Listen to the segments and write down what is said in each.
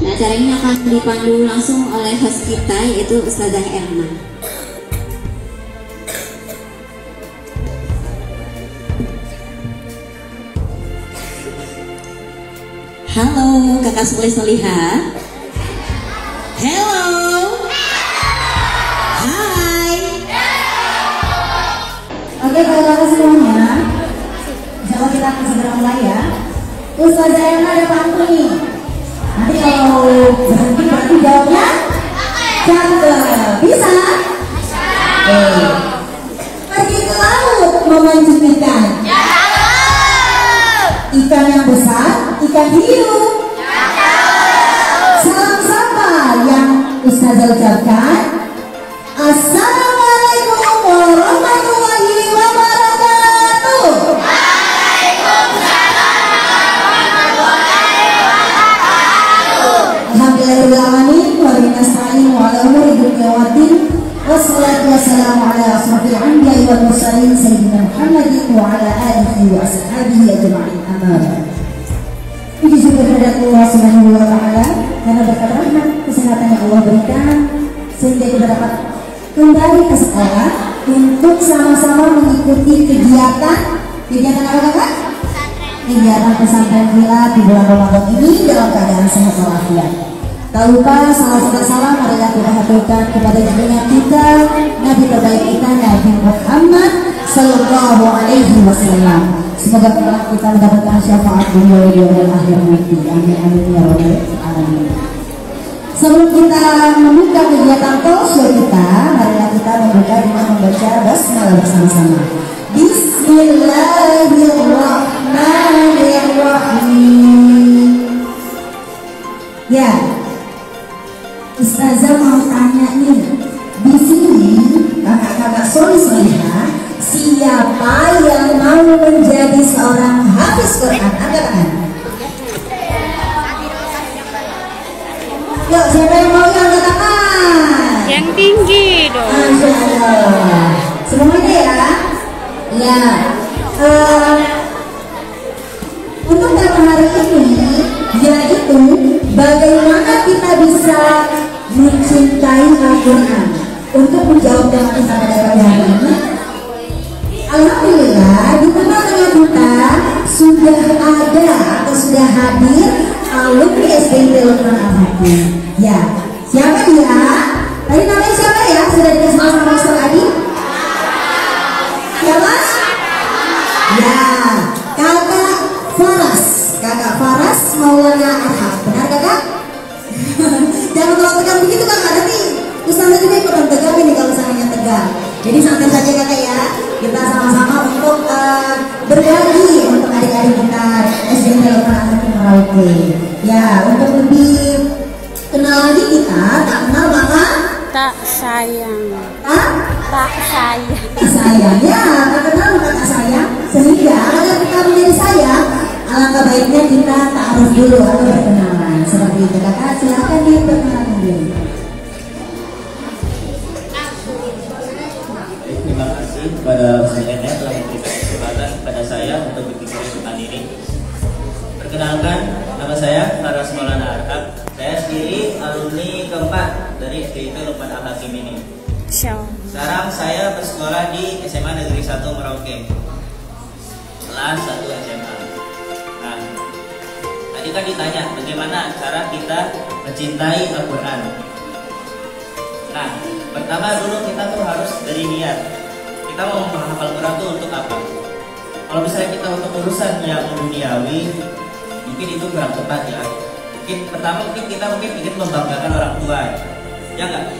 Nah, acara ini akan dipandu langsung oleh host kita, yaitu Ustazah Erna. Halo kakak soleh-solihah. Hello. Hai. Oke, kakak semuanya, insya kita akan segera mulai ya. Ustazah Erna ada pantun nih. Nanti kalau berhenti berarti jawabnya cakep. Bisa? Pergi ke laut memancing ikan. Ikan yang besar, ikan hiu. Salam sapa yang Ustazah ucapkan. Assalamualaikum warahmatullahi wabarakatuh. Alhamdulillahirrahmanirrahim. Wa binasta'in wa ala umuri dunya waddin. Wassalatu wassalamu ala asrafil anbiya'i wal mursalin sayyidina Muhammadin wa ala alihi wa ashabihi ajma'in. Amin. Puji syukur kepada Allah Subhanahu wa taala karena berkat rahmat kesehatan yang Allah berikan sehingga kita dapat kembali ke sekolah untuk sama-sama mengikuti kegiatan apa kakak? Kegiatan pesantren kilat di bulan Ramadan ini dalam keadaan sehat walafiat. Tak lupa salam marilah kita haturkan kepada junjungan kita Nabi terbaik kita Nabi Muhammad Sallallahu Alaihi Wasallam. Semoga kita mendapatkan syafaat dunia dan akhir nanti. Amin amin ya rabbal alamin. Sebelum kita membuka kegiatan talkshow kita, marilah kita membuka dengan membaca basmalah bersama-sama. Bismillahirrahmanirrahim. Ya, Ustazah mau tanya nih, di sini kakak-kakak soleh-solehah, siapa yang mau menjadi seorang hafiz Quran? Angkat tangan. Yuk, siapa yang mau angkat tangan? Yang tinggi dong. Masya Allah. Semuanya ya. Ya. Untuk tema hari ini yaitu bagaimana kita bisa mencintai Al-Quran. Untuk menjawab tema kita pada pagi hari ini, alhamdulillah di tengah-tengah kita sudah ada atau sudah hadir alumni SMP Luqman Al-Hakim. Ya, siapa dia? Tadi namanya siapa ya? Sudah dikasih tahu sama Ustaz Adi? Siapa? Ya, Kakak Faras Maulana Arham. Benar kakak? Jangan kalau tegang begitu kakak, nanti Ustazah juga ikutan tegang ini kalau misalnya tegang. Jadi santai saja kakak ya. Kita sama-sama untuk berbagi untuk adik-adik kita SMP Luqman Al-Hakim Merauke. Ya, untuk lebih kenal lagi kita, tak kenal maka Tak sayang. tak sayang. sayang ya, tak kenal maka tak sayang. Sehingga agar kita menjadi sayang, alangkah baiknya kita ta'aruf dulu atau berkenalan. Seperti itu kakak, silahkan diperkenalkan dulu. Terima kasih kepada Ustazah Erna telah memberikan kesempatan kepada saya untuk berbicara tentang ini. Perkenalkan, nama saya Faras Maulana Arham. Saya sendiri alumni keempat dari SMP Luqman Al-Hakim ini. Sekarang saya bersekolah di SMA Negeri 1 Merauke, kelas 1 SMA. Nah, tadi kan ditanya bagaimana cara kita mencintai Al-Quran. Nah, pertama dulu kita tuh harus dari niat. Kita mau menghafal Quran tuh untuk apa? Kalau misalnya kita untuk urusan yang duniawi, mungkin itu kurang tepat ya. Mungkin pertama kita ingin membanggakan orang tua, ya nggak?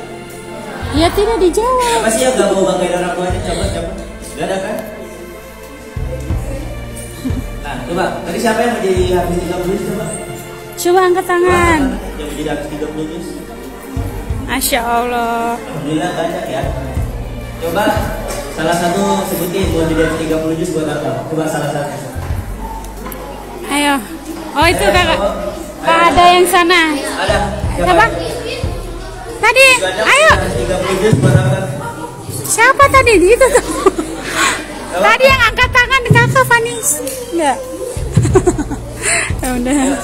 Ya tidak dijawab. Apa sih yang nggak mau banggain orang tuanya? Coba, nggak ada kan? Nah, coba tadi siapa yang menjadi hafiz 30 coba? Coba angkat tangan. Yang menjadi hafiz 30. Masya Allah. Alhamdulillah banyak ya. Coba salah satu sebutin buat jadi 30 juz buat apa? Coba salah satu. Ayo. Oh itu kakak. Kak ada yang sana. Ada. Siapa? Tadi. Ayo. 30 juz buat apa? Siapa tadi? Itu tuh. Tadi yang angkat tangan kakak Fanis. Enggak. Ya udah.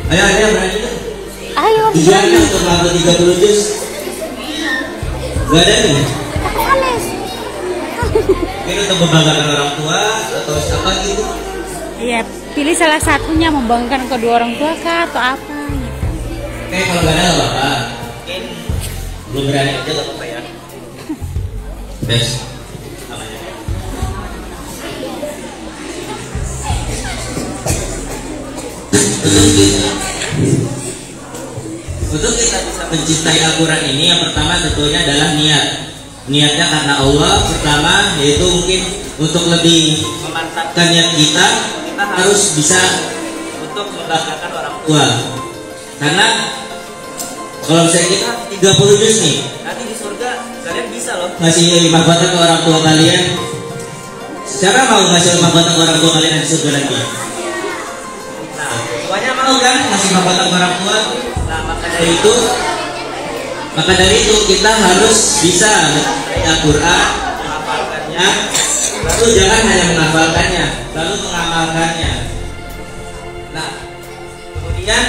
Ayo, ada yang berani kan? Ayo, Tujuannya untuk menghafal 30 juz. Gak ada nih? aku males. Ini untuk membanggakan orang tua atau siapa gitu? Iya, pilih salah satunya, membanggakan kedua orang tua kah atau apa gitu. Oke, kalau gak ada gak apa-apa. Mungkin belum berani aja gak apa-apa ya. Best. Untuk kita bisa mencintai Al-Quran ini, yang pertama tentunya adalah niat. Niatnya karena Allah pertama, yaitu mungkin untuk lebih memantapkan niat kita harus bisa untuk membanggakan orang tua. Karena kalau misalnya kita 30 juz nih, nanti di surga kalian bisa loh ngasih 5 batang ke orang tua kalian. Siapa mau ngasih 5 batang ke orang tua kalian di surga nanti? Nah, semuanya mau kan ngasih 5 batang ke orang tua? Nah, maka dari itu kita harus bisa mencintai Al-Quran, menghafalkannya, lalu jangan hanya menghafalkannya, lalu mengamalkannya. Nah, kemudian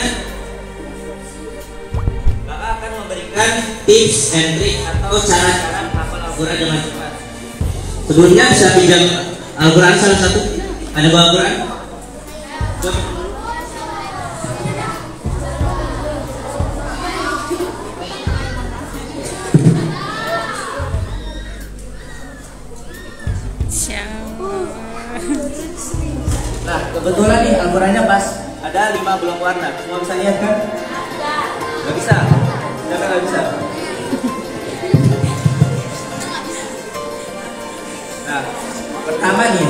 Bapak akan memberikan tips and trick atau cara-cara menghafal Al-Quran dengan cepat. Sebelumnya bisa pinjam Al-Quran salah satu? Ada bawa Al-Quran? Nah, kebetulan nih Al-Qurannya pas ada 5 belum warna. Semua bisa lihat kan? Gak bisa? Siapa gak bisa? Nah, pertama nih,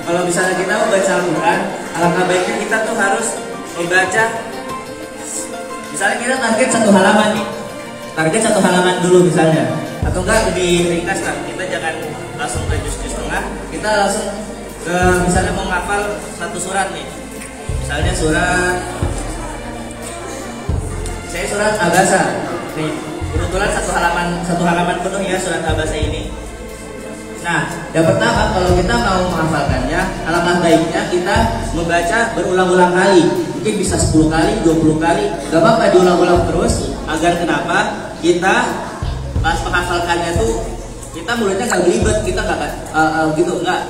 kalau misalnya kita mau baca Al-Quran, alangkah baiknya kita tuh harus membaca. Misalnya kita target 1 halaman nih, target 1 halaman dulu misalnya, atau enggak lebih ringkas lah. Kita jangan langsung ke juz-juz tengah, kita langsung ke misalnya mau ngapal 1 surat nih, misalnya surat Abasa nih, kebetulan 1 halaman penuh ya surat Abasa ini. Nah, yang pertama kalau kita mau menghafalkannya, alangkah baiknya kita membaca berulang-ulang kali, mungkin bisa 10 kali, 20 kali, gak apa-apa diulang-ulang terus, agar kenapa kita pas menghafalkannya tuh kita mulutnya gak belibet, kita gak gitu, enggak,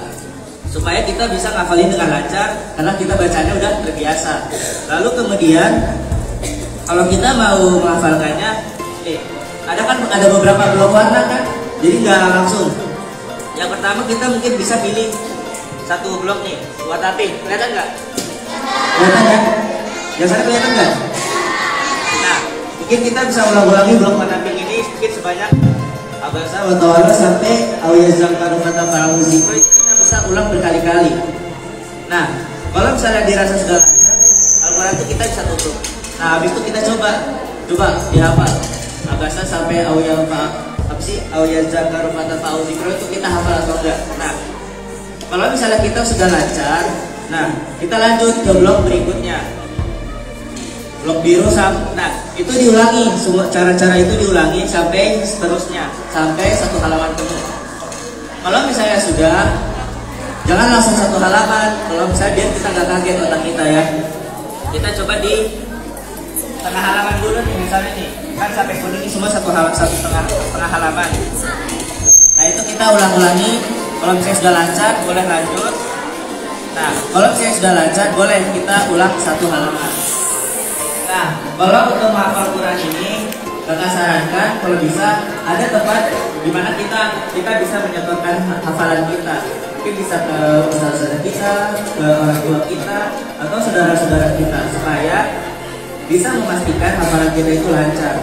supaya kita bisa ngafalin dengan lancar karena kita bacanya udah terbiasa. Lalu kemudian kalau kita mau menghafalkannya, ada beberapa blok warna kan, jadi nggak langsung. Yang pertama kita mungkin bisa pilih 1 blok nih, warna pink, kelihatan nggak? Kelihatan kan? Yang sana kelihatan nggak? Nah, mungkin kita bisa ulang-ulangi blok warna pink ini mungkin sebanyak Abasa wa tawalla sampai awiyazakaru kata para musik. Kita bisa ulang berkali-kali. Nah, kalau misalnya dirasa sudah lancar, Al-Quran itu kita bisa tutup. Nah, habis itu kita coba dihafal Abasa sampai awiyazakaru kata para musik itu kita hafal atau enggak. Nah, kalau misalnya kita sudah lancar, nah kita lanjut ke blok berikutnya, blok biru. Nah, itu diulangi, semua cara-cara itu diulangi sampai seterusnya, sampai 1 halaman penuh. Kalau misalnya sudah, jangan langsung 1 halaman. Kalau misalnya biar kita nggak kaget otak kita ya, kita coba di tengah halaman dulu nih, misalnya nih, kan sampai kuning ini semua setengah halaman. Nah, itu kita ulang-ulangi. Kalau misalnya sudah lancar, boleh lanjut. Nah, kalau misalnya sudah lancar, boleh kita ulang 1 halaman. Nah, kalau untuk menghafal Quran ini, kakak sarankan kalau bisa ada tempat di mana kita bisa menyetorkan hafalan kita. Mungkin bisa ke saudara kita, ke orang tua kita, atau saudara-saudara kita, supaya bisa memastikan hafalan kita itu lancar.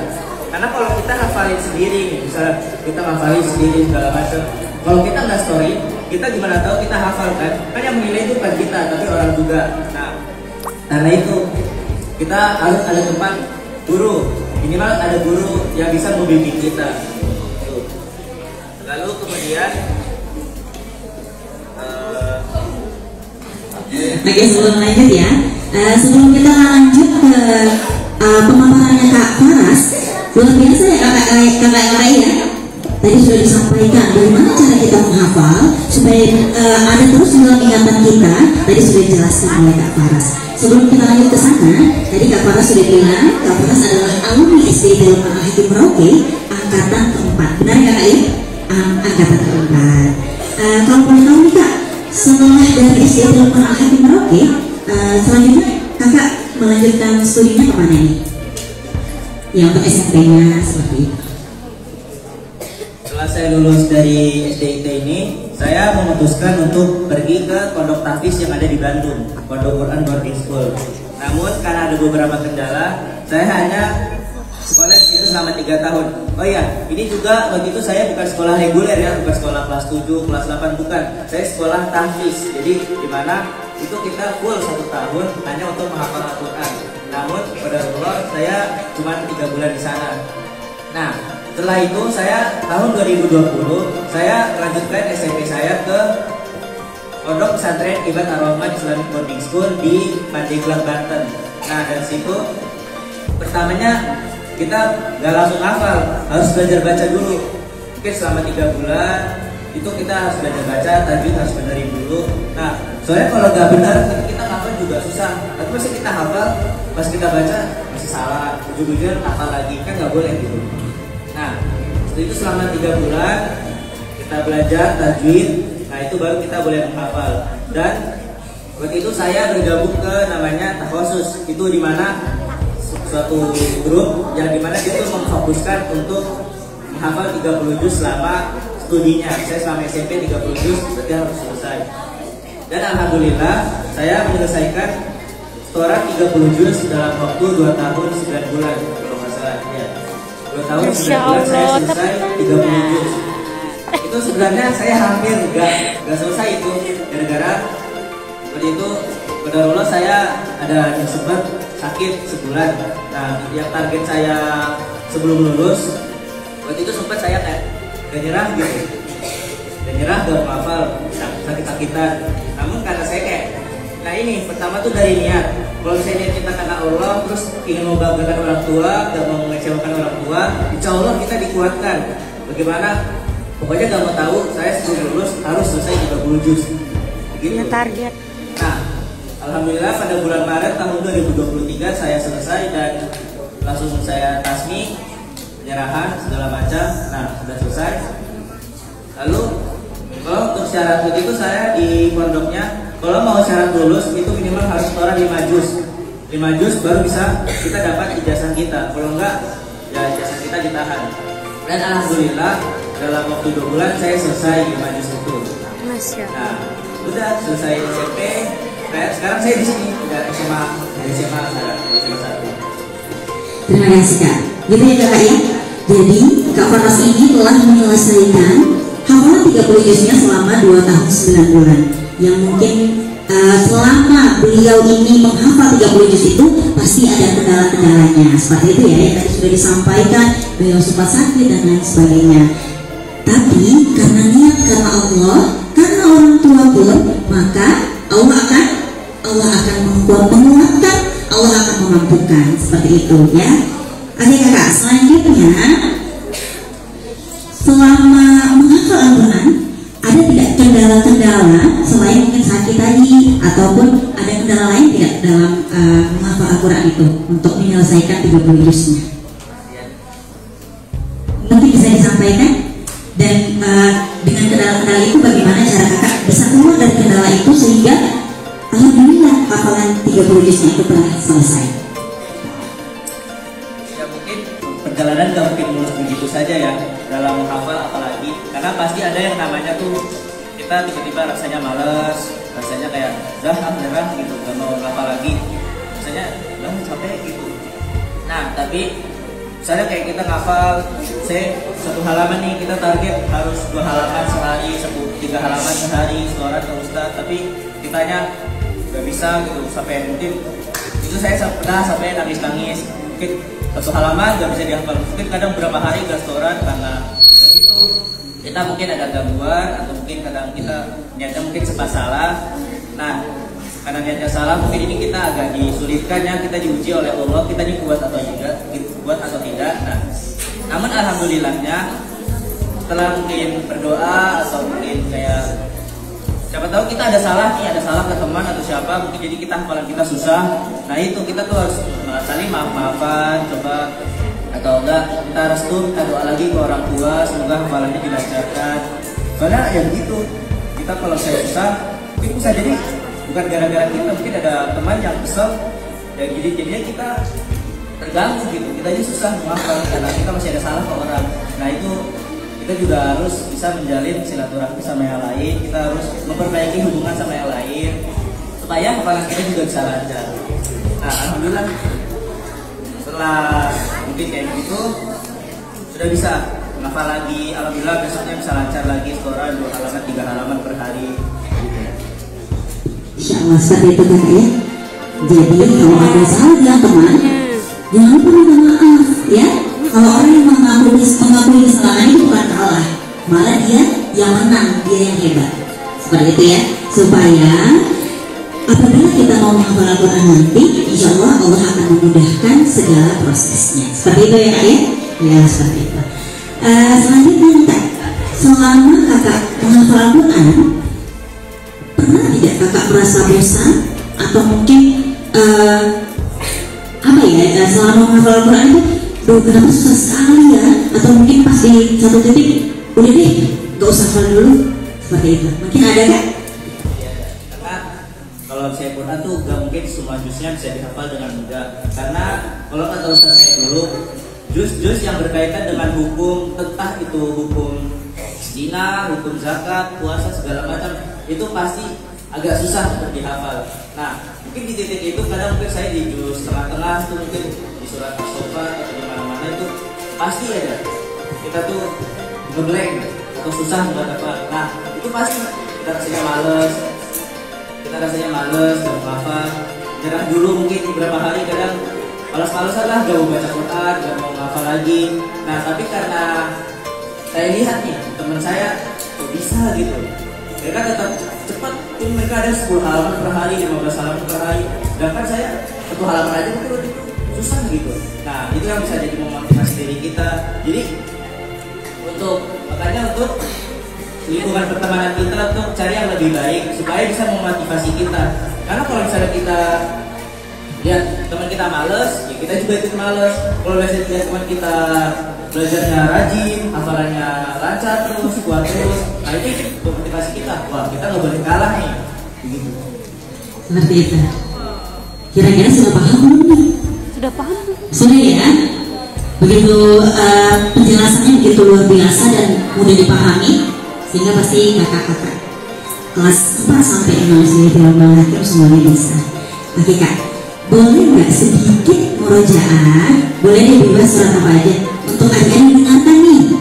Karena kalau kita hafalin sendiri, misalnya kita hafalin sendiri segala macam, kalau kita nggak story, kita gimana tahu kita hafal kan? Kan yang menilai itu bukan kita, tapi orang juga. Nah, karena itu kita harus ada tempat guru, minimal ada guru yang bisa membimbing kita. Lalu kemudian Oke, sebelum lanjut ya, sebelum kita lanjut ke pemaparannya Kak Faras, luar biasa ya kakak lain ya. Tadi sudah disampaikan bagaimana cara kita menghafal supaya ada terus dalam ingatan kita. Tadi sudah dijelaskan oleh Kak Faras. sebelum kita lanjut ke sana, tadi Kak Faras sudah bilang Kak Faras adalah alumni SD Teluk Al-Hakim Merauke angkatan keempat. Benar ya Kak ya? Angkatan keempat. Kalau boleh tahu nih Kak, setelah dari SD Teluk Al-Hakim Merauke, selanjutnya Kakak melanjutkan studinya kemana nih? Ya untuk SMP-nya seperti itu. Setelah saya lulus dari SDIT ini, saya memutuskan untuk pergi ke Pondok Tahfiz yang ada di Bandung, Pondok Quran Boarding School. Namun karena ada beberapa kendala, saya hanya sekolah di situ selama 3 tahun. Oh iya, ini juga waktu itu saya bukan sekolah reguler ya, bukan sekolah kelas 7, kelas 8, bukan. Saya sekolah tahfiz. Jadi di mana itu kita full 1 tahun hanya untuk menghafal Al-Quran. Namun pada Allah saya cuma 3 bulan di sana. Nah, setelah itu saya tahun 2020 saya lanjutkan SMP saya ke Pondok Pesantren Ibad Ar-Rahman Islamic Boarding School di Pandeglang, Banten. Nah, dari situ pertamanya kita gak langsung hafal, harus belajar baca dulu. Mungkin selama 3 bulan itu kita harus belajar baca, tajwid harus benerin dulu. Nah, soalnya kalau gak benar kita hafal juga susah. Tapi masih kita hafal, pas kita baca masih salah, ujung-ujungnya hafal lagi, kan gak boleh gitu. Nah, setelah itu selama 3 bulan kita belajar tajwid. Nah, itu baru kita boleh menghafal. Dan waktu itu saya bergabung ke namanya Takhosus. Itu dimana suatu grup yang dimana dia itu memfokuskan untuk menghafal 30 juz selama studinya. Saya selama SMP 30 juz berarti harus selesai. Dan alhamdulillah saya menyelesaikan setoran 30 juz dalam waktu 2 tahun 9 bulan kalau nggak salah ya. 2 tahun 9 bulan saya selesai 30 juz. Itu sebenarnya saya hampir gak selesai itu gara-gara waktu itu pada Allah saya ada yang sempat sakit sebulan. Nah, yang target saya sebelum lulus waktu itu sempat saya kayak gak nyerah gitu, gak nyerah, gak menghafal, sakit-sakitan. Namun karena saya kayak, nah ini pertama tuh dari niat. Kalau misalnya niat kita karena Allah, terus ingin membanggakan orang tua, gak mau mengecewakan orang tua, insya Allah kita dikuatkan. Bagaimana? Pokoknya gak mau tahu, saya sebelum lulus harus selesai 30 juz. Gitu. Target. Nah, alhamdulillah pada bulan Maret tahun 2023 saya selesai dan langsung saya tasmi, penyerahan segala macam. Nah, sudah selesai. Lalu kalau untuk syarat begitu saya di pondoknya, kalau mau syarat lulus itu minimal harus setoran 5 juz. 5 juz baru bisa kita dapat ijazah kita. Kalau enggak, ya ijazah kita ditahan. Dan alhamdulillah dalam waktu 2 bulan saya selesai 5 juz itu. Nah, udah selesai SMP. Sekarang saya di sini udah SMA, sekarang SMA 1. Terima kasih Kak. Gitu ya Kak ya. Jadi Kak Faras ini telah menyelesaikan hafalan 30 juznya selama 2 tahun 9 bulan. Yang mungkin selama beliau ini menghafal 30 juz itu pasti ada kendala-kendalanya. Seperti itu ya, yang tadi sudah disampaikan, beliau sempat sakit dan lain sebagainya. Tapi karena niat, karena Allah, karena orang tua pun, maka Allah akan menguatkan, Allah akan memampukan, seperti itu ya. Oke kakak, selanjutnya selama menghafal Al-Quran ada tidak kendala-kendala selain mungkin sakit tadi ataupun ada kendala lain tidak dalam menghafal Al-Quran itu untuk menyelesaikan 30 juznya? Mungkin bisa disampaikan. Dan dengan kendala-kendala itu bagaimana cara kakak bisa keluar dari kendala itu sehingga alhamdulillah hafalan 30 juznya itu telah selesai. Ya mungkin perjalanan gak mungkin mulus begitu saja ya dalam menghafal, apalagi karena pasti ada yang namanya tuh kita tiba-tiba rasanya malas, rasanya kayak nyerah gitu, gak mau menghafal lagi, rasanya capek gitu. Nah tapi misalnya kayak kita ngafal, saya 1 halaman nih, kita target harus 2 halaman sehari, 3 halaman sehari, setoran ke Ustadz, tapi kitanya gak bisa gitu, sampai mungkin itu saya pernah sampai nangis-nangis, mungkin 1 halaman gak bisa dihafal, mungkin kadang berapa hari gak setoran karena begitu kita mungkin ada gangguan atau mungkin kadang kita niatnya mungkin sempat salah. Nah karena niatnya salah mungkin ini kita agak disulitkan ya, kita diuji oleh Allah, kita ini kuat atau tidak. Nah, namun alhamdulillahnya setelah mungkin berdoa atau mungkin kayak siapa tahu kita ada salah nih, ada salah ke teman atau siapa, mungkin jadi kita hafalan kita susah. Nah itu kita tuh harus saling maaf-maafan, coba, atau enggak kita restu, kita doa lagi ke orang tua semoga hafalannya dilancarkan. Soalnya ya begitu, kita kalau saya susah mungkin bisa jadi bukan gara-gara kita, mungkin ada teman yang kesel ya, jadinya kita terganggu gitu, kita aja susah memaafkan karena kita masih ada salah ke orang. Nah itu kita juga harus bisa menjalin silaturahmi sama yang lain, kita harus memperbaiki hubungan sama yang lain supaya hafalan kita juga bisa lancar. Nah alhamdulillah setelah mungkin kayak gitu sudah bisa menghafal lagi, alhamdulillah besoknya bisa lancar lagi, setoran 2 halaman 3 halaman per hari. Insya Allah seperti itu kan ya. Jadi kalau ada salah dengan teman, jangan lupa minta maaf ya. Kalau orang yang mengakui kesalahan itu bukan kalah, malah dia yang menang, dia yang hebat. Seperti itu ya. Supaya apabila kita mau menghafal Al-Quran nanti, insya Allah Allah akan memudahkan segala prosesnya. Seperti itu ya kak ya. Ya seperti itu. Selanjutnya kak, selama kakak menghafal Al-Quran, pernah tidak kakak merasa bosan atau mungkin apa ya, selama menghafal Al-Quran itu kenapa susah sekali ya, atau mungkin pas di satu titik udah deh gak usah hafal dulu, seperti itu mungkin ada kan? Ya, karena kalau saya Quran tuh gak mungkin semua juznya bisa dihafal dengan mudah, karena kalau kata Ustaz saya dulu, juz-juz yang berkaitan dengan hukum, entah itu hukum zina, hukum zakat, puasa segala macam, itu pasti agak susah untuk dihafal. Nah mungkin di titik itu kadang mungkin saya di juz tengah-tengah tuh, mungkin di surat As-Saffat atau di mana-mana itu pasti ada kita tuh ngeblank atau susah buat apa. Nah itu pasti kita rasanya males, gak mau hafal, nyerah dulu mungkin beberapa hari, kadang malas-malasan lah, gak mau baca Quran, gak mau hafal lagi. Nah tapi karena saya lihat nih teman saya kok bisa gitu, mereka tetap cepat, mereka ada 10 halaman per hari, 15 halaman per hari, sedangkan saya 1 halaman aja itu susah gitu. Nah itu yang bisa jadi memotivasi diri kita. Jadi makanya untuk lingkungan pertemanan kita untuk cari yang lebih baik supaya bisa memotivasi kita. Karena kalau misalnya kita lihat teman kita males, ya kita juga ikut males. Kalau misalnya lihat teman kita belajarnya rajin, hafalannya lancar terus, kuat terus, nah itu motivasi kita. Wah kita nggak boleh kalah nih. Begitu. Seperti itu. Kira-kira sudah paham belum nih? Sudah paham? Sudah ya. Begitu penjelasannya begitu luar biasa dan mudah dipahami, sehingga pasti kakak-kakak kelas 4 sampai 6 hakim semuanya bisa. Oke kak, boleh nggak sedikit murojaah? Boleh nih bebas surat apa aja untuk adik-adik dengarkan nih.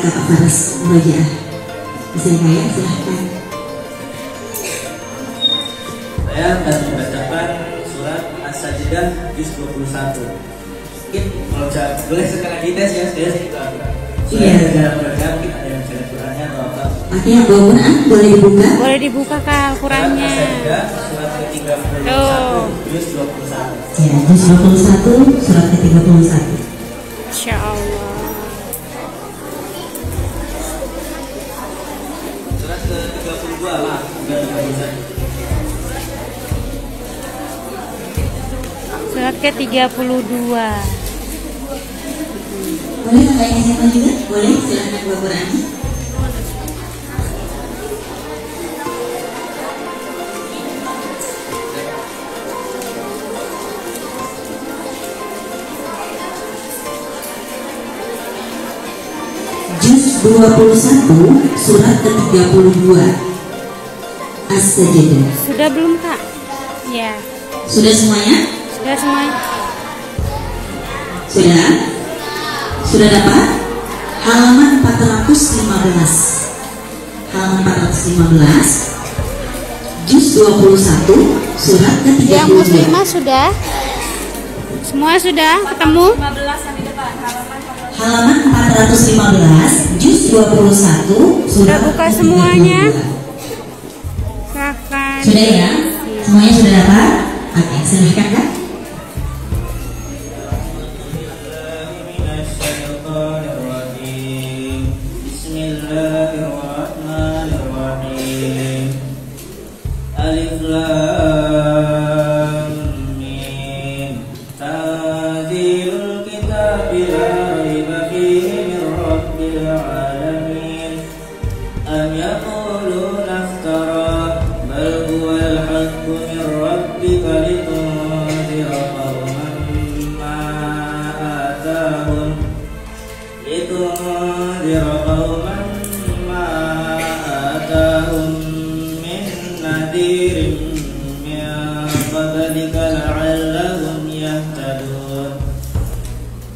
Kakak Faras murojaah. Bisa ya, silahkan. Saya akan membacakan surat As-Sajdah juz 21. Mungkin kalau boleh sekarang dites ya, saya juga Iya. Mungkin ada yang bisa Qurannya atau apa. Oke, yang bawa Quran boleh dibuka? Boleh dibuka kak Al-Qurannya. Surat ke-31 juz 21. Ya, juz 21 surat ke-31. Insya Allah. Surat ke-32 lah, bukan 31. Surat ke-32. Boleh kakaknya siapa juga? Boleh, silahkan bawa Qurannya. Juz 21 surat ke-32 As-Sajdah. Sudah belum kak? Ya. Sudah semuanya? Sudah semuanya. Sudah? Sudah dapat? Halaman 415. Halaman 415 Juz 21 surat ke-32. Yang muslimah sudah? Semua sudah ketemu? Halaman 415 Juz 21 Sudah surat buka ke-32. semuanya? Silahkan. Sudah ya? Semuanya sudah dapat? Oke, silahkan kak. Bismillahirrahmanirrahim. ذلك لعلهم يهتدون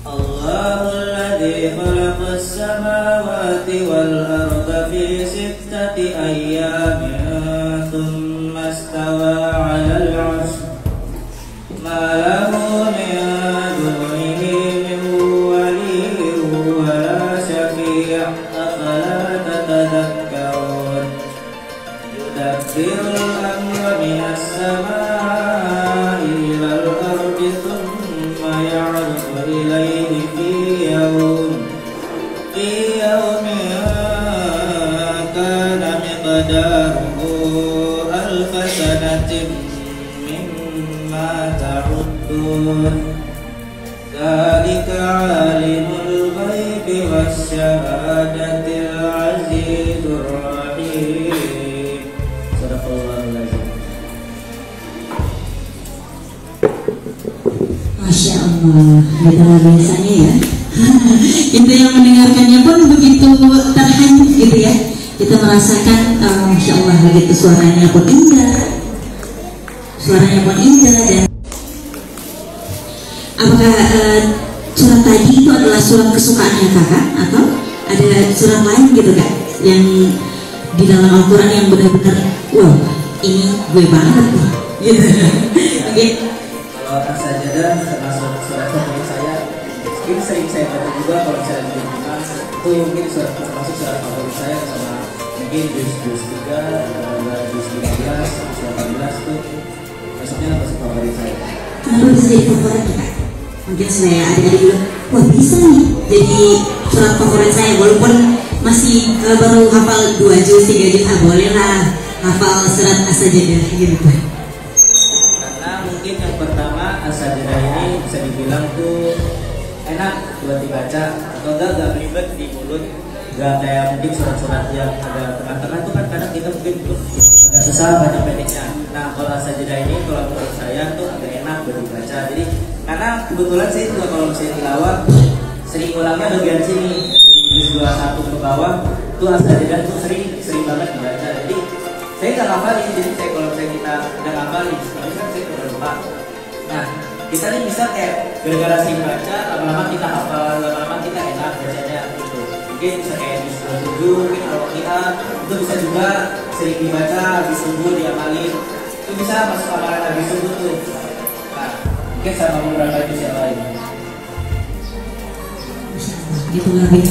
الله الذي خلق السماوات والأرض في 6 أيام ثم استوى على العرش ما له من دونه من ولي ولا شفيع أفلا تتذكرون يدبر الأمر من السماء إلى الأرض ثم يعرض إليه في يوم كان مقداره 1000 سنة مما تعدون ذلك عالم الغيب والشهادة العزيز الرحيم صدق الله العظيم. Masya Allah, betapa biasanya ya. Itu yang mendengarkannya pun begitu terhanyut gitu ya. Kita merasakan, Masya Allah, begitu suaranya pun indah, dan apakah surat tadi itu adalah surat kesukaannya kakak atau ada surat lain gitu kak yang di dalam Al-Quran yang benar-benar wow ini gue banget nih gitu. Oke. Kalau As-Sajdah termasuk surat favorit saya, mungkin sering saya baca juga kalau saya di rumah, itu mungkin termasuk surat favorit saya sama mungkin juz 3, juz 15, juz 18 itu maksudnya termasuk favorit saya. Kenapa bisa jadi favorit kak? Mungkin saya adik-adik dulu, wah bisa nih jadi surat favorit saya walaupun masih baru hafal 2 juz 3 juz, boleh lah hafal surat As-Sajdah gitu. Mungkin yang pertama As-Sajdah ini bisa dibilang tuh enak buat dibaca atau enggak ribet di mulut, enggak kayak mungkin surat-surat yang ada tengah-tengah tuh kan kadang kita mungkin agak susah baca pendeknya. Nah kalau As-Sajdah ini kalau menurut saya tuh agak enak buat dibaca. Jadi karena kebetulan saya juga kalau misalnya tilawah sering ulangnya bagian sini, jadi juz 21 ke bawah tuh As-Sajdah tuh sering banget dibaca. Jadi saya nggak ngapalin, jadi saya kalau misalnya kita udah ngapalin, tapi kan saya udah lupa. Nah, kita nih bisa kayak gara-gara sering baca, lama-lama kita hafal, lama-lama kita enak bacanya gitu. Mungkin bisa kayak di surah 7, mungkin Al-Waqiah, itu bisa juga sering dibaca, habis subuh diamalin, itu bisa masuk amalan habis subuh tuh. Nah, mungkin sama beberapa juz yang lain. Gitu lagi.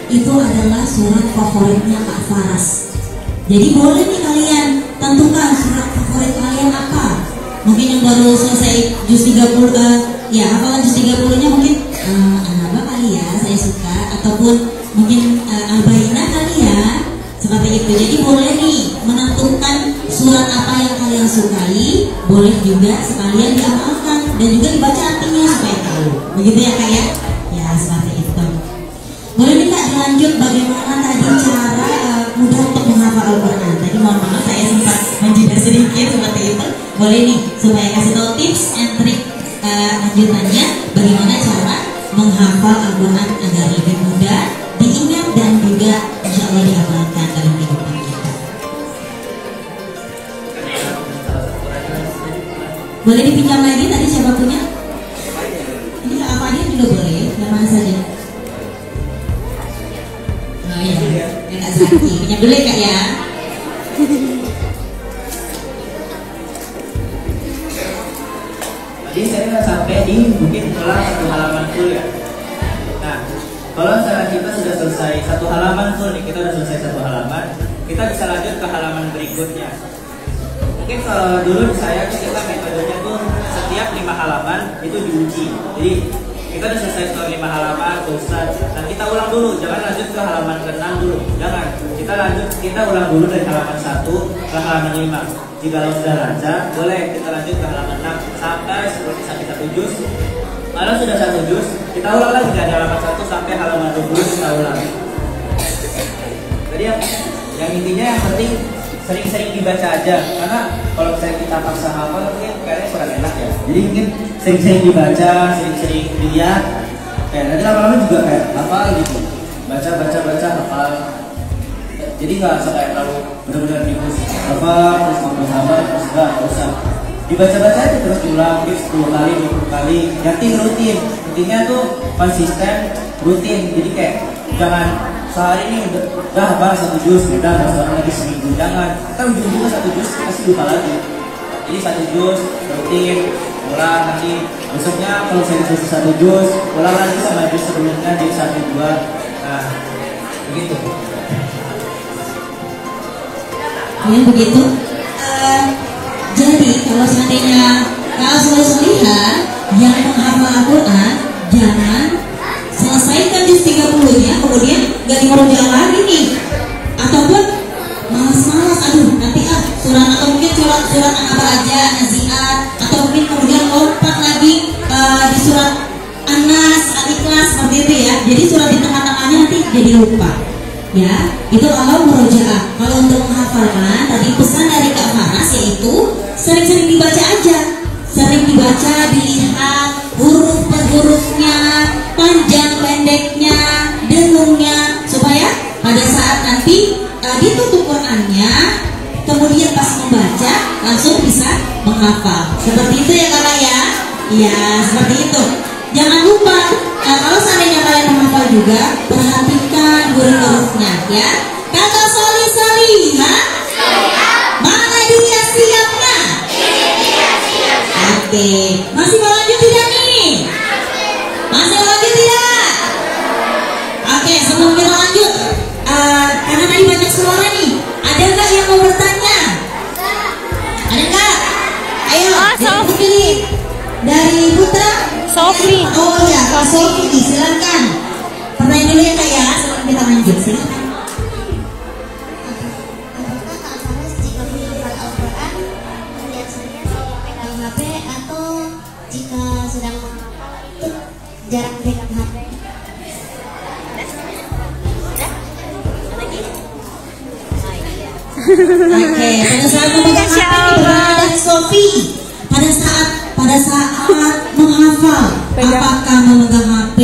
Itu adalah surat favoritnya Kak Faras. Jadi boleh nih kalian tentukan surat favorit kalian apa. Mungkin yang baru selesai juz 30, ya hafalan juz 30-nya mungkin An-Naba kali ya, saya suka, ataupun mungkin Al-Bayyinah kali ya, seperti itu. Jadi boleh nih menentukan surat apa yang kalian sukai, boleh juga sekalian diamalkan dan juga dibaca artinya supaya tahu. Begitu ya Kak ya? Ya seperti itu. Boleh nih Kak lanjut bagaimana tadi cara mudah untuk menghafal Al-Quran. Tadi mohon maaf saya sempat menjeda sedikit seperti itu. Boleh nih supaya kasih tahu tips and trik lanjutannya bagaimana cara menghafal Al-Quran agar lebih mudah diingat dan juga insya Allah diamalkan dalam kehidupan kita. Boleh dipinjam lagi tadi siapa punya? Ini Kak Afania juga boleh, yang mana saja? Oh iya, ya Kak Zaki, pinjam dulu ya Kak ya. Tadi saya nggak sampai di mungkin ulang 1 halaman full ya. Nah, kalau misalnya kita sudah selesai 1 halaman full nih, kita sudah selesai 1 halaman, kita bisa lanjut ke halaman berikutnya. Mungkin kalau dulu saya kita metodenya tuh setiap 5 halaman itu diuji. Jadi kita udah selesai ke 5 halaman, Ustaz. Nah kita ulang dulu, jangan lanjut ke halaman ke-6 dulu. Jangan, kita ulang dulu dari halaman 1 ke halaman 5. Jika sudah lancar, boleh kita lanjut ke halaman 6 sampai seperti sampai 1 juz. Kalau sudah 1 juz, kita ulang lagi dari halaman 1 sampai halaman 20 kita ulang. Jadi yang intinya yang penting sering-sering dibaca aja, karena kalau misalnya kita paksa hafal mungkin kayaknya kurang enak ya. Jadi mungkin sering-sering dibaca, sering-sering dilihat, kayak nanti lama-lama juga kayak hafal gitu. Baca hafal. Jadi nggak usah kayak terlalu benar-benar terus ngomong sabar terus nggak usah. Dibaca-baca aja terus diulang 10 kali, 20 kali, ganti rutin. Intinya tuh konsisten, rutin. Jadi kayak jangan sehari ini udah bahas 1 juz, udah bahas lagi seminggu, jangan. Kan ujung-ujungnya 1 juz pasti lupa lagi. Jadi 1 juz rutin, ulang nanti besoknya kalau saya selesai 1 juz, ulang lagi sama juz sebelumnya jadi 1, 2. Nah, begitu. Ya begitu. Jadi kalau seandainya soleh-solihah yang menghafal Al-Quran, jangan selesaikan juz 30-nya kemudian gak dimurojaah lagi nih, ataupun malas-malas, aduh nanti surat atau mungkin surat apa aja, Naziat, atau mungkin kemudian lompat lagi di surat An-Nas, Al-Ikhlas, seperti itu ya. Jadi surat di tengah-tengahnya nanti jadi lupa. Ya, itu kalau murojaah. Kalau untuk menghafalkan, tadi pesan dari Kak Faras yaitu sering-sering dibaca aja, sering dibaca, dilihat huruf per hurufnya, panjang pendeknya, dengungnya, supaya pada saat nanti ditutup Qurannya, kemudian pas membaca langsung bisa menghafal. Seperti itu ya kakak ya. Iya, seperti itu. Jangan lupa kalau seandainya kalian menghafal juga, perhatikan huruf-hurufnya ya. Kakak solihah, mana dia siapnya? Oke, masih mau lanjut tidak nih? Masih mau lanjut tidak? Oke, sebelum kita lanjut, karena tadi banyak suara nih, ada nggak yang mau bertanya? Ada nggak? Ayo, dari Putri, dari Putra, Sofi. Oh ya, Kak Sofi, silakan. Pertanyaan dulu ya kak ya, sebelum kita lanjut, silakan. Jarang pegang HP. Oke, pada saat memegang HP dari Sofi, pada saat menghafal, apakah memegang HP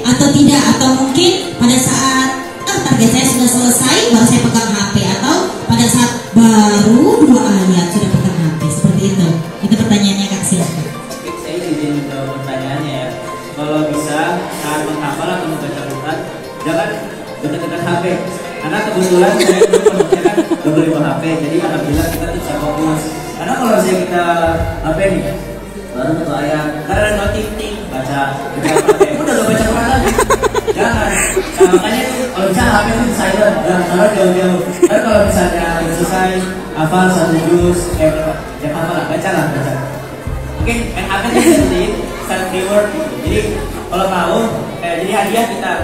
atau tidak, atau mungkin pada saat target saya sudah selesai baru saya pegang HP, atau pada saat baru 2 ayat sudah pegang HP, seperti itu. Itu pertanyaannya Kak, silakan. Saya izin menjawab pertanyaannya ya. Kalau bisa saat menghafal atau membaca Quran, jangan dekat-dekat HP. Karena kebetulan saya kan udah beli HP, jadi alhamdulillah kita bisa fokus. Karena kalau misalnya kita HP nih, baru 1 ayat, karena notif nih, baca HP, udah gak baca Quran lagi. Jangan. Nah makanya kalau bisa HP itu silent, dan taruh jauh-jauh. Karena kalau misalnya udah selesai hafal 1 juz, ya hafal lah, baca. Mungkin HP itu seperti self reward gitu. Jadi kalau mau, jadi hadiah kita.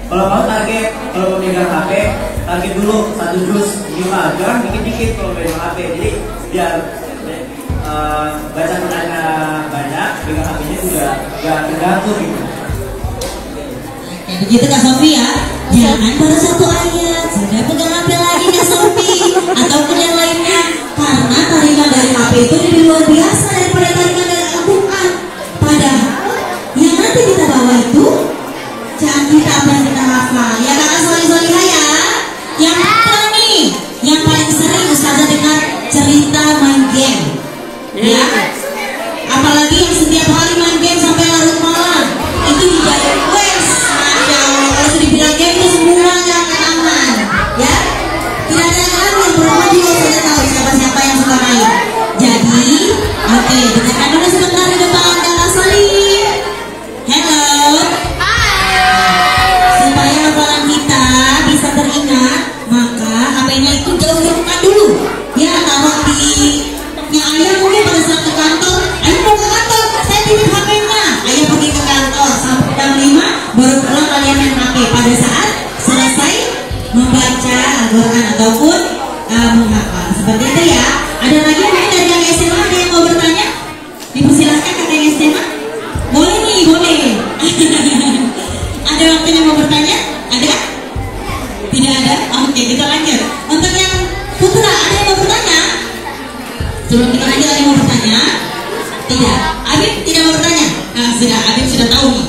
Kalau mau target, kalau mau pegang HP, target dulu 1 juz minimal. Jangan dikit-dikit kalau pegang HP. Jadi biar baca Qurannya banyak, pegang HP-nya juga gak terganggu gitu. Begitu Kak Sofi ya. Jangan pada 1 ayat sudah pegang HP lagi Kak Sofi, ataupun yang lainnya. Karena tarikan dari HP itu lebih luar biasa daripada tarikan dari Al-Quran. Padahal yang nanti kita bawa itu jangan kita apa yang kita hafal. Ya kakak solihah ya. Yang pertama nih, yang paling sering Ustazah dengar cerita main game. Ya. Apalagi yang setiap hari main game sampai larut malam. Itu dibayar wes. Masya Allah, kalau sudah dibilang game itu semuanya aman. Ya. Tidak ada yang lain, yang berumah juga sudah tahu siapa-siapa yang suka main. Jadi, oke, dengarkan dulu sebentar di depan kakak solih. Hello. Supaya hafalan kita bisa teringat, maka HP-nya itu jauh-jauhkan dulu. Ya, taruh di ayah mungkin pada saat ke kantor. Ayah mau ke kantor, saya titip HP-nya. Ayah pergi ke kantor sampai jam 5 baru pulang kalian main HP. Pada saat selesai membaca Al-Quran ataupun menghafal. Seperti itu ya. Ada lagi mungkin dari yang SMA, ada yang mau bertanya? Dipersilahkan kakak yang SMA. Boleh nih, boleh. Ada waktunya mau bertanya? Ada? Tidak ada? Oke, kita lanjut. Untuk yang Putra, ada yang mau bertanya? Sebelum kita lanjut, ada yang mau bertanya? Tidak. Abib tidak mau bertanya? Nah, sudah, Abib sudah tahu nih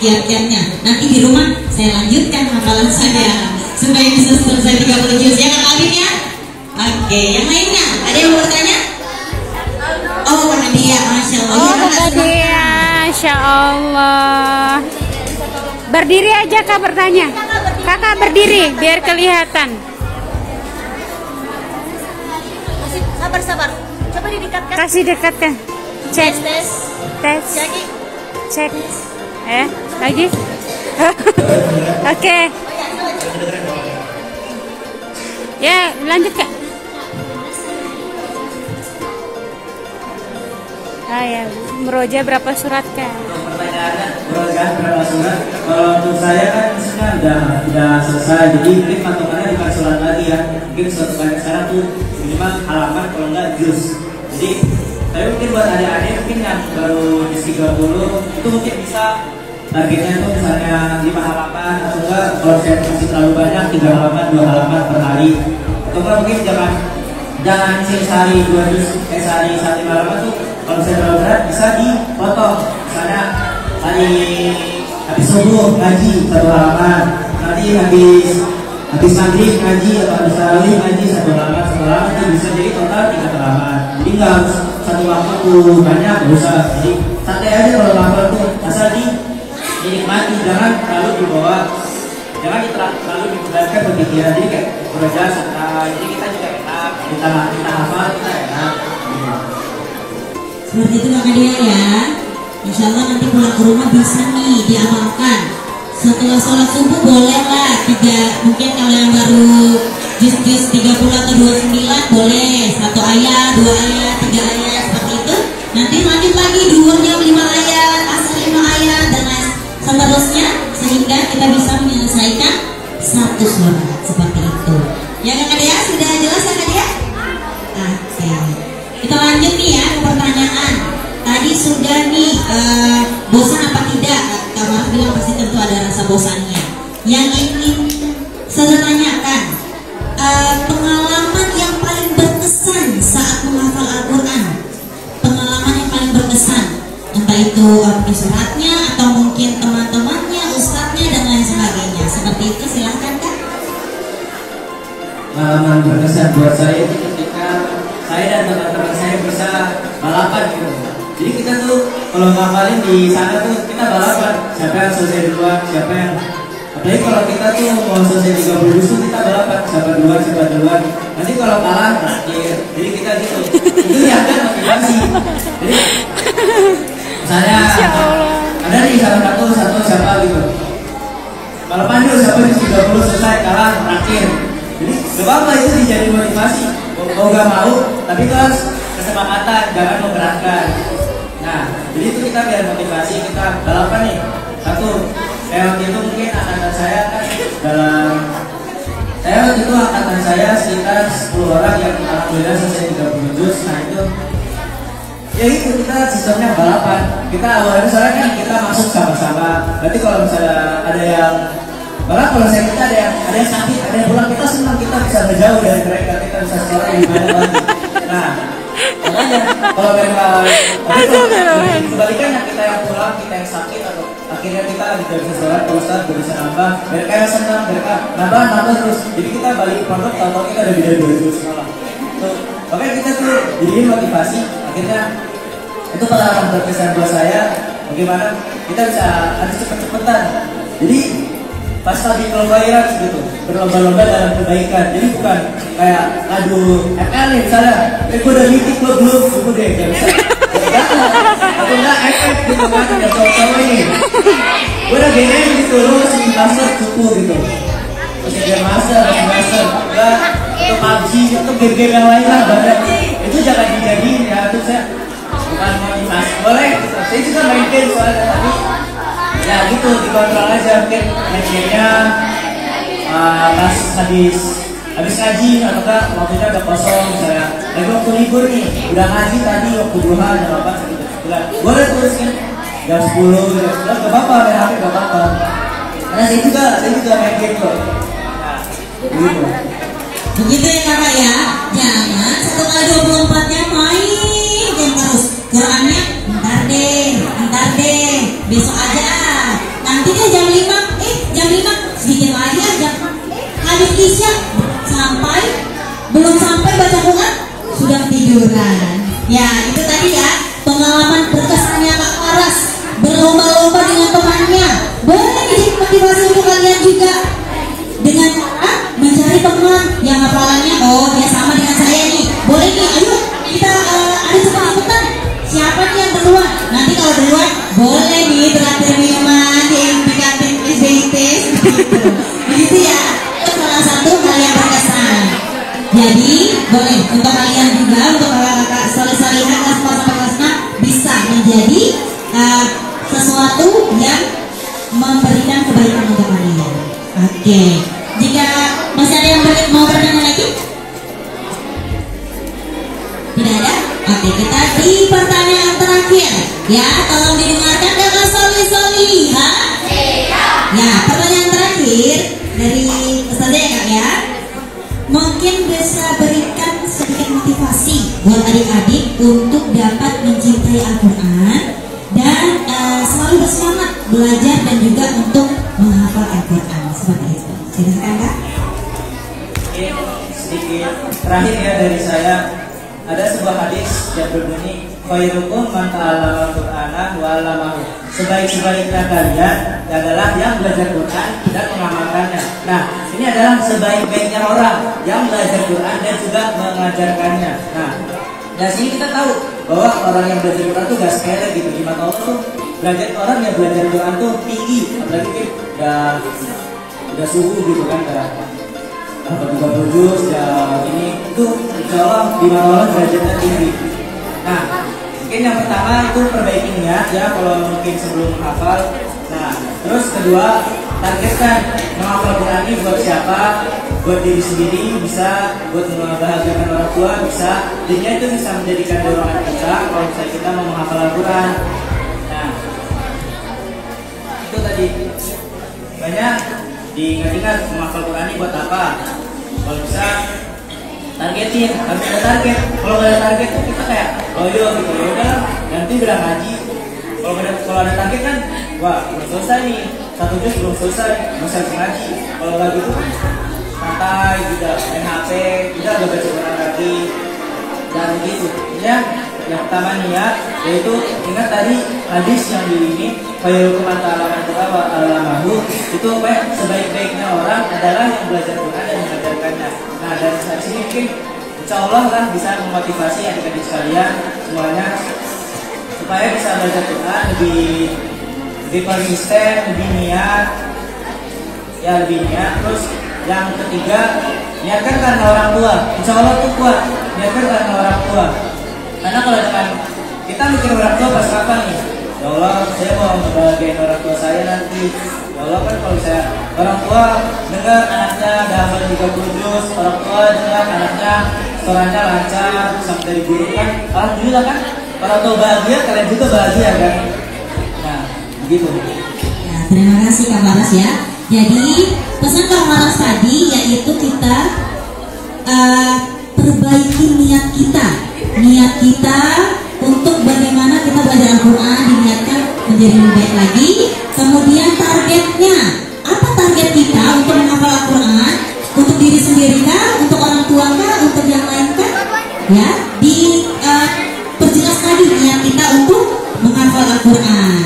kiat-kiatnya. Nanti di rumah saya lanjutkan hafalan saya. supaya bisa selesai 30 juz ya Kak Abin ya. Oke, yang lainnya ada yang mau bertanya? Oh, Kak Nadia, Masya Allah. Oh, Kak Nadia, Masya Allah. Berdiri aja Kak bertanya. Kakak berdiri biar kelihatan. Sabar. Coba didekatkan. Kasih dekatkan. Cek. Tes. Cek. Lagi. Oke. Ya, lanjut Kak. Ya, meroja berapa surat Kak? Pertanyaannya meroja berapa surat? Kalau untuk saya kan misalnya udah selesai, jadi mungkin patokannya bukan surat lagi ya. Mungkin suatu kali sekarang tuh minimal halaman kalau enggak juz. Jadi tapi mungkin buat adik-adik mungkin yang baru di 30 itu mungkin bisa targetnya tuh misalnya 5 halaman atau enggak kalau saya masih terlalu banyak 3 halaman 2 halaman per hari atau enggak mungkin jangan sehari 2 juz sehari 1 halaman tuh kalau saya terlalu berat bisa dipotong misalnya hari habis subuh ngaji 1 halaman nanti habis maghrib ngaji atau habis tarawih ngaji 1 halaman itu bisa jadi total 3 halaman jadi nggak harus satu waktu tuh banyak nggak usah jadi santai aja kalau hafal tuh asal dinikmati jangan terlalu dibawa jangan terlalu dibebankan berpikiran jadi kayak belajar santai jadi kita juga enak kita hafal kita enak seperti itu Kak Nadia ya. Insya Allah nanti pulang ke rumah bisa nih diamalkan. Setelah sholat subuh boleh lah 3, mungkin kalau yang baru juz 30 atau 29 boleh 1 ayat, 2 ayat, 3 ayat seperti itu. Nanti lanjut lagi duhurnya 5 ayat, asar 5 ayat dan lain seterusnya sehingga kita bisa menyelesaikan 1 surat seperti itu. Ya Kak Nadia, sudah jelas Kak Nadia? Oke. Kita lanjut nih ya ke pertanyaan. Tadi sudah nih bosan apa tidak? Kak Maraf bilang pasti tentu ada rasa bosannya. Yang ingin saya tanyakan pengalaman yang paling berkesan saat menghafal Al-Quran. Pengalaman yang paling berkesan, entah itu suratnya atau mungkin teman-temannya, ustadznya dan lain sebagainya. Seperti itu silahkan Kak. Pengalaman berkesan buat saya itu ketika saya dan teman-teman saya bisa balapan gitu. Jadi kita tuh kalau ngapalin di sana tuh kita balapan. Siapa yang selesai duluan, siapa yang apalagi kalau kita tuh mau selesai 30 juz kita balapan. Siapa duluan. Nanti kalau kalah terakhir. Jadi kita gitu. Itu yang kan motivasi. Jadi misalnya ada nih salah satu siapa gitu. Balapan dulu siapa di 30 selesai kalah terakhir. Jadi gak apa-apa itu dijadi motivasi. Mau gak mau, tapi itu harus kesepakatan, jangan memberatkan. Nah, jadi itu kita biar motivasi kita balapan nih. Satu, waktu itu mungkin angkatan saya kan waktu itu angkatan saya sekitar 10 orang yang alhamdulillah selesai 30 juz. Nah itu, ya itu kita sistemnya balapan. Kita awalnya soalnya kan kita masuk sama-sama. Berarti kalau misalnya ada yang malah kalau saya kita ada yang sakit, ada yang pulang, kita senang kita bisa berjauh dari mereka, kita bisa sekolah di mana lagi. Nah, makanya kalau mereka kebalikannya kita yang pulang, kita yang sakit atau akhirnya kita tidak bisa sekolah, kalau Ustaz tidak bisa nambah, mereka yang senang, mereka nambah terus. Jadi kita balik ke pondok, tahu kita udah beda 2 juz sekolah. Makanya kita tuh jadiin motivasi, akhirnya itu pengalaman berkesan buat saya. Bagaimana kita bisa harus cepet-cepetan. Jadi pas lagi kelombayaan gitu, berlomba-lomba dalam kebaikan. Jadi bukan kayak adu ML nih misalnya, gue udah mitik lo belum, gue deh gak bisa. Atau enggak efek gitu kan, udah cowok-cowok ini. Gue udah GM gitu, lo masih master cukup gitu. Masih game master, enggak untuk PUBG, untuk game-game yang lain lah banyak. Itu jangan dijadiin ya, itu saya bukan motivasi. Boleh, saya juga main game soalnya tapi ya gitu dikontrol aja mungkin ngajinya pas habis ngaji atau enggak waktunya udah kosong misalnya lagi waktu libur nih udah ngaji tadi waktu duha jam 8 gitu boleh tuliskan jam 10 jam 11 gak apa-apa main HP gak apa-apa karena saya juga main game kok. Nah gitu begitu ya Kakak ya, jangan setelah 24-nya main game terus. Qurannya ntar deh besok aja, nanti deh jam 5 sedikit lagi aja, ada Isya belum sampai baca Quran sudah tiduran. Ya itu tadi ya pengalaman berkesannya Kak Faras berlomba-lomba dengan temannya. Boleh jadi motivasi untuk kalian juga dengan cara mencari teman yang hafalannya dia sama dengan saya nih. Boleh nih, ayo kita ada cepet-cepetan. Siapa nih yang duluan? Nanti kalau duluan boleh nih traktir minuman di kantin SBIT begitu ya. Itu salah satu hal yang berkesan. Jadi boleh untuk kalian juga, untuk kakak-kakak soleh-solehah kelas 4 sampai kelas 6 bisa menjadi sesuatu yang memberikan kebaikan untuk kalian. Oke. Jika masih ada yang mau bertanya lagi? Tidak ada? Oke, kita di pertanyaan terakhir. Ya, tolong didengarkan kakak soleh-solehah. Ya, pertanyaan terakhir dari Ustazah ya Kak ya. Mungkin bisa berikan sedikit motivasi buat adik-adik untuk dapat mencintai Al-Quran dan selalu bersemangat belajar dan juga untuk menghafal Al-Quran seperti itu. Silakan Kak. Sedikit terakhir ya dari saya, ada sebuah hadis yang berbunyi khairukum man ta'allama al-Qur'ana wa 'allamahu. Sebaik-baiknya kalian adalah yang belajar Quran dan mengamalkannya. Nah, ini adalah sebaik-baiknya orang yang belajar Quran dan juga mengajarkannya. Nah, dari sini kita tahu bahwa orang yang belajar Quran itu gak sepele gitu. Di mata Allah tuh orang yang belajar Quran tuh tinggi, apalagi udah suhu gitu kan, dapat juga berjus ya ini itu insya Allah di mata Allah derajatnya tinggi. Nah, mungkin yang pertama itu perbaiki niat ya kalau mungkin sebelum menghafal. Nah, terus kedua targetkan menghafal Quran ini buat siapa? Buat diri sendiri bisa, buat membahagiakan orang tua bisa. Jadinya itu bisa menjadikan dorongan kita kalau misalnya kita mau menghafal Al-Quran. Nah, itu tadi banyak diingat-ingat menghafal Quran ini buat apa? Kalau bisa targetin, harus ada target. Kalau nggak ada target tuh kita kayak loyo gitu, ya udah nanti udah ngaji. Kalau ada target kan, wah belum selesai nih, 1 juz belum selesai, masih ngaji. Kalau nggak gitu, santai, tidak main HP, tidak ada baca Quran lagi, dan begitu. Ya, yang pertama niat, yaitu ingat tadi hadis yang di ini, khairukum man ta'allama al-Qur'ana wa 'allamahu. Itu sebaik-baiknya orang adalah yang belajar Quran dan mengajarkannya. Nah, dari sini mungkin insya Allah lah bisa memotivasi adik-adik sekalian semuanya supaya bisa belajar Quran lebih konsisten, lebih niat. Terus yang ketiga, niatkan karena orang tua. Insya Allah tuh kuat. Niatkan karena orang tua. Karena kalau dengan kita mikir orang tua pas kapan nih? Ya Allah, saya mau ngebahagiain orang tua saya nanti. Ya Allah, kan kalau saya orang tua dengar anaknya ada hafal 30 juz, orang tua dengar anaknya setorannya lancar sampai dari guru kan, alhamdulillah kan. Orang tua bahagia, kalian juga bahagia kan. Nah, begitu. Ya, terima kasih Kak Faras ya. Jadi pesan Kak Faras tadi yaitu kita perbaiki niat kita untuk bagaimana kita belajar Al-Quran, diniatkan menjadi lebih baik lagi. Kemudian targetnya, apa target kita untuk menghafal Al-Quran? Untuk diri sendiri kah? Untuk orang tua kah? Untuk yang lain kah? Ya, perjelas tadi niat kita untuk menghafal Al-Quran.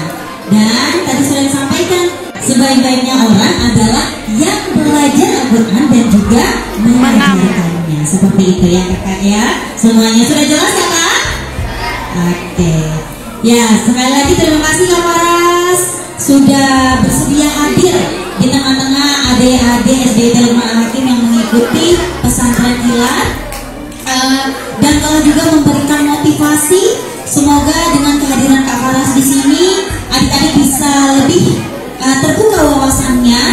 Dan tadi sudah disampaikan, sebaik-baiknya orang adalah yang belajar Al-Quran dan juga mengajarkannya. Seperti itu ya kakak ya. Semuanya sudah jelas ya kak? Oke. Ya, sekali lagi terima kasih Kak Faras sudah bersedia hadir di tengah-tengah adik-adik SDIT Lukman Al-Hakim yang mengikuti pesantren kilat. Dan kalau juga memberikan motivasi, semoga dengan kehadiran Kak Faras di sini adik-adik bisa lebih terbuka wawasannya,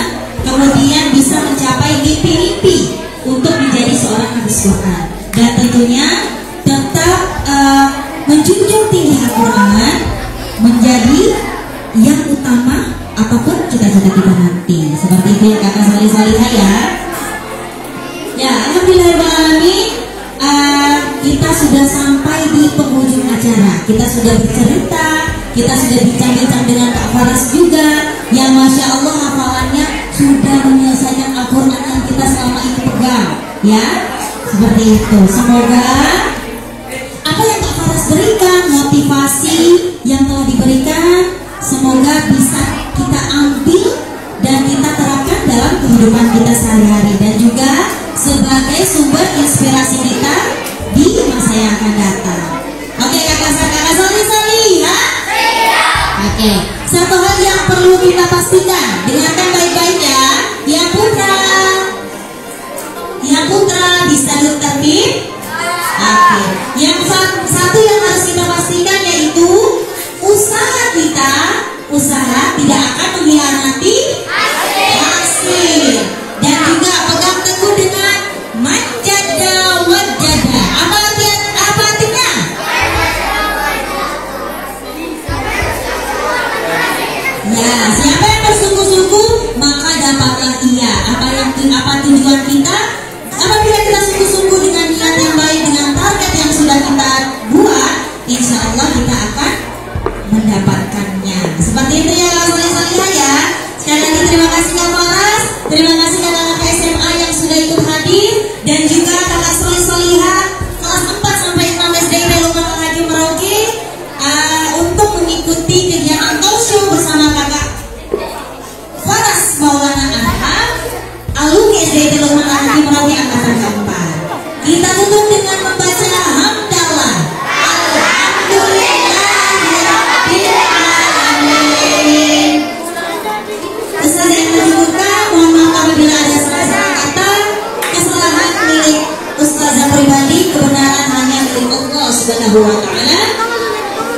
kemudian bisa mencapai mimpi-mimpi untuk menjadi seorang hafiz Quran dan tentunya tetap menjunjung tinggi Al-Quran menjadi yang utama apapun cita-cita kita nanti. Seperti itu ya kakak soleh-solehah ya. Ya, alhamdulillahirrahmanirrahim. Kita sudah sampai di penghujung acara. Kita sudah bercerita, kita sudah bincang-bincang dengan Kak Faras juga, yang masya Allah hafalannya sudah menyelesaikan Al-Quran yang kita selama ini Ya, seperti itu. Semoga apa yang Kak Faras berikan, motivasi yang telah diberikan, semoga bisa kita ambil dan kita terapkan dalam kehidupan kita sehari-hari, dan juga sebagai sumber inspirasi kita di masa yang akan datang. Oke, kakak Soli ya? Oke, satu hal yang perlu kita pastikan, dengarkan baik-baik ya. Yang putra disadut tertib. Oke, yang satu yang harus kita pastikan yaitu usaha kita, tidak akan mengkhianati hasil, dan juga pegang teguh dengan manjada wajada. Apa artinya? Ya, siapa yang bersungguh-sungguh maka dapatlah ia. Apa tujuan kita? Apabila kita sungguh-sungguh dengan niat yang baik, dengan target yang sudah kita buat, insya Allah kita akan mendapatkannya. Seperti itu ya, Salih ya. Sekali lagi terima kasih Kak Faras, terima kasih kakak-kakak SMA yang sudah ikut hadir, dan juga kakak Solihah kelas 4 sampai 6 SD Luman Al-Hadi Merauke untuk mengikuti kegiatan talk show bersama kakak Faras Maulana Arham, alumni SD Luman Al-Hadi Merauke angkatan keempat. Kita tutup dengan membaca hamdalah. Ustazah yang terbuka, mohon maaf apabila ada salah-salah kata, kesalahan milik ustazah pribadi, kebenaran hanya milik Allah Subhanahu wa ta'ala.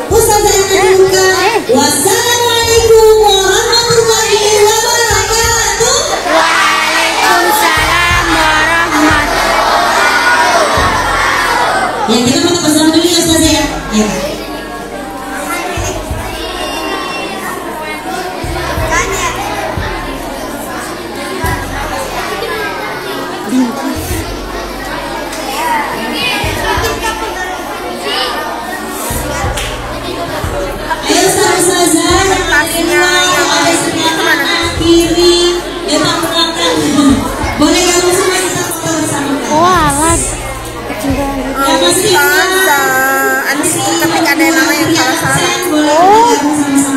Ustazah yang terbuka, wassalamualaikum warahmatullahi wabarakatuh. Waalaikumsalam warahmatullahi. Ya, kita mau bersama dulu ya ustazah ya. Ya. Ayo ustazah yang ada sebelah kanan, kiri, depan belakang. Boleh gabung semua, kita foto bersama kan? Walah. Yang masih Ustazah, nanti ketika ada nama yang salah-salah. boleh gabung sama-sama.